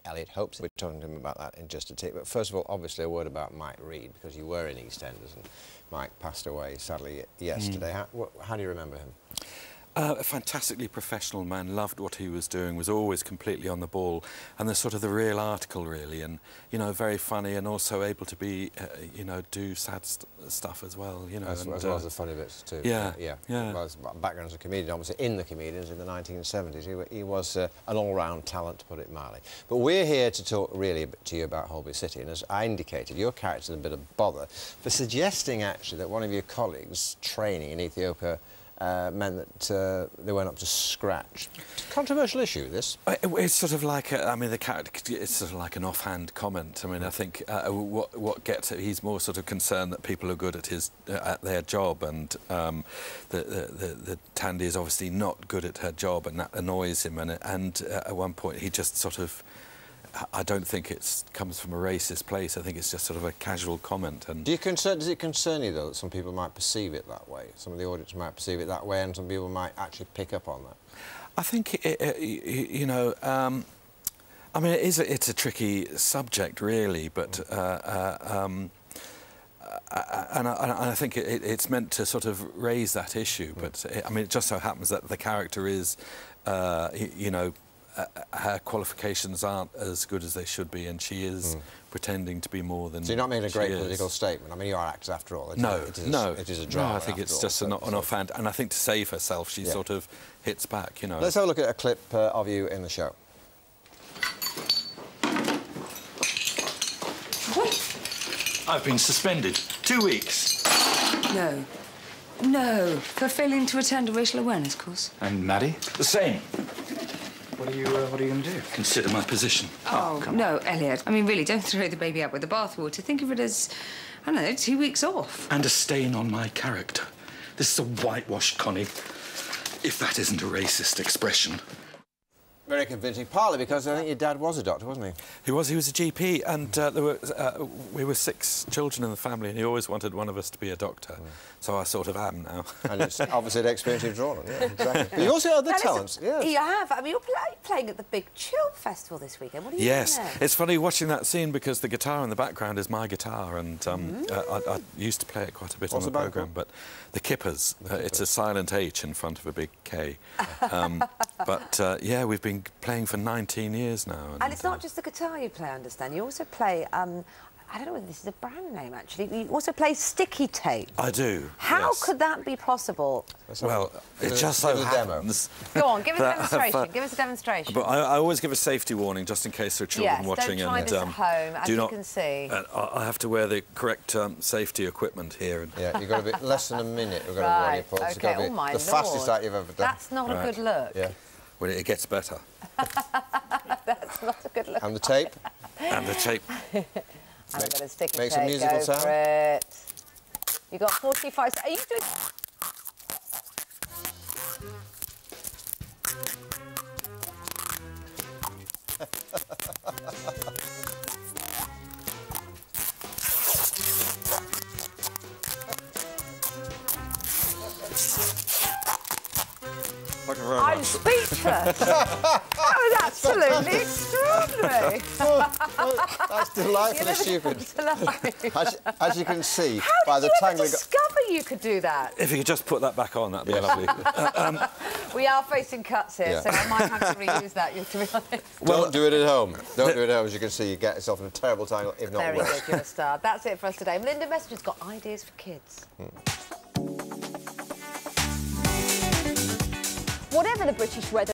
Elliot hopes. We're talking to him about that in just a tick. But first of all, obviously, a word about Mike Reid, because you were in EastEnders and Mike passed away, sadly, yesterday. How do you remember him? A fantastically professional man, loved what he was doing, was always completely on the ball, and the sort of the real article, really, and, you know, very funny, and also able to be, you know, do sad stuff as well, you know. As well as the funny bits, too. Yeah. Well, his background as a comedian, obviously, in the comedians in the 1970s. He was an all-round talent, to put it mildly. But we're here to talk, really, to you about Holby City, and as I indicated, your character's in a bit of bother for suggesting, actually, that one of your colleagues training in Ethiopia meant that they weren't up to scratch. It's a controversial issue, this. It's sort of like, I mean, the character, it's sort of like an offhand comment. I mean, I think what gets it, he's more sort of concerned that people are good at their job, and the Tandy is obviously not good at her job, and that annoys him. And at one point, he just sort of, I don't think it comes from a racist place. I think it's just sort of a casual comment. And does it concern you, though, that some people might perceive it that way? Some of the audience might perceive it that way, and some people might actually pick up on that. I think, you know, I mean, it's a tricky subject, really, but and I think it's meant to sort of raise that issue. But I mean, it just so happens that the character is, you know, her qualifications aren't as good as they should be, and she is pretending to be more than. So you're not making a great political statement. I mean, you are actors after all. No, it is a drama. No, I think it's just an offhand, and I think to save herself, she sort of hits back. You know. Let's have a look at a clip of you in the show. What? I've been suspended 2 weeks. No. No, for failing to attend a racial awareness course. And Maddie? The same. What are you going to do? Consider my position. Oh, no, Elliot. I mean, really, don't throw the baby out with the bathwater. Think of it as, I don't know, 2 weeks off. And a stain on my character. This is a whitewash, Connie. If that isn't a racist expression. Very convincing, partly because I think your dad was a doctor, wasn't he? He was a GP, and we were 6 children in the family, and he always wanted one of us to be a doctor. So I sort of am now. And it's obviously the experience you've drawn on, yeah, exactly. But you also have other talents, yeah. You have. I mean, you're playing at the Big Chill Festival this weekend. What are you doing there? It's funny watching that scene because the guitar in the background is my guitar, and I used to play it quite a bit on the programme. But the Kippers, it's a silent H in front of a big K. But yeah, we've been playing for 19 years now. And it's not just the guitar you play, I understand. You also play, I don't know whether this is a brand name, actually. You also play sticky tape. I do, How could that be possible? Well, it just so happens... Go on, give us a demonstration. Give us a demonstration. But I always give a safety warning, just in case there are children watching. Don't try this at home, as you can see. I have to wear the correct safety equipment here. Yeah, you've got to be less than a minute. We've got to warn you, Paul. OK, it's got to be the fastest that you've ever done. That's not a good look. Yeah. Well, it gets better. That's not a good look. And the tape? And the tape. I'm going to stick Make some musical sound. For it. You got 45 seconds. Are you doing... I'm speechless. That was absolutely extraordinary. That's delightfully stupid. As you can see, how did you ever discover you could do that? If you could just put that back on, that'd be lovely. We are facing cuts here, so I might have to reuse that, to be honest. Don't do it at home. Don't do it at home. As you can see, you get yourself in a terrible tangle, if not worse. Very good, you're a star. That's it for us today. Melinda Messenger's got ideas for kids. Whatever the British weather